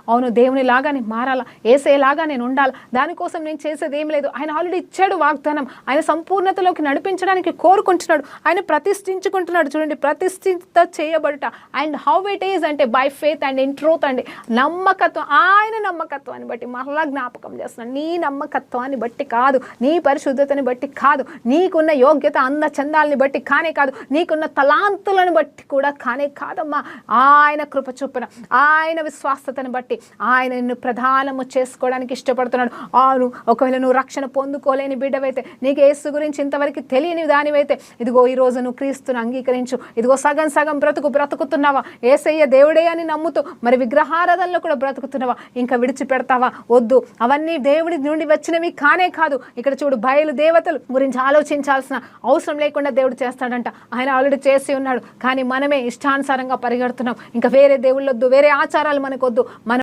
అవును దేవుని లాగా నేను మారాలా, యేసయ్యలాగా నేను ఉండాలి, దానికోసం నేను చేసేది ఏం లేదు. ఆయన ఆల్రెడీ ఇచ్చాడు వాగ్దానం. ఆయన సంపూర్ణతలోకి నడిపించడానికి కోరుకుంటున్నాడు, ఆయన ప్రతిష్ఠించుకుంటున్నాడు. చూడండి, ప్రతిష్ఠిత చేయబడుట. అండ్ హౌ ఇట్ ఈజ్ అంటే by faith and in truth అండి. నమ్మకత్వం, ఆయన నమ్మకత్వాన్ని బట్టి మరలా జ్ఞాపకం చేస్తున్నాడు. నీ నమ్మకత్వాన్ని బట్టి కాదు, నీ పరిశుద్ధతని బట్టి కాదు, నీకున్న యోగ్యత అంద చందాలని బట్టి కానే కాదు, నీకున్న తలాంతులను బట్టి కూడా కానే కాదమ్మా. ఆయన కృప చొప్పున, ఆయన విశ్వాసతను బట్టి ఆయన నిన్ను ప్రధానము చేసుకోవడానికి ఇష్టపడుతున్నాడు. ఒకవేళ నువ్వు రక్షణ పొందుకోలేని బిడ్డవైతే, నీకు యేసు గురించి ఇంతవరకు తెలియని దానివైతే, ఇదిగో ఈరోజు నువ్వు క్రీస్తును అంగీకరించు. ఇదిగో సగం సగం బ్రతుకుతున్నావా, యేసయ్య దేవుడే అని నమ్ముతూ మరి విగ్రహారాధనలో కూడా బ్రతుకుతున్నావా? ఇంకా విడిచిపెడతావా? వద్దు. అవన్నీ దేవుడి నుండి వచ్చినవి కానే కాదు. ఇక్కడ చూడు, బయలు దేవతలు గురించి ఆలోచించాల్సిన అవసరం లేకుండా దేవుడు చేస్తాడంట. ఆయన ఆల్రెడీ చేసి ఉన్నాడు. కానీ మనమే ఇష్టానుసారంగా పరిగెడుతున్నాం. ఇంకా వేరే దేవుళ్ళొద్దు, వేరే ఆచారాలు మనకొద్దు. మనం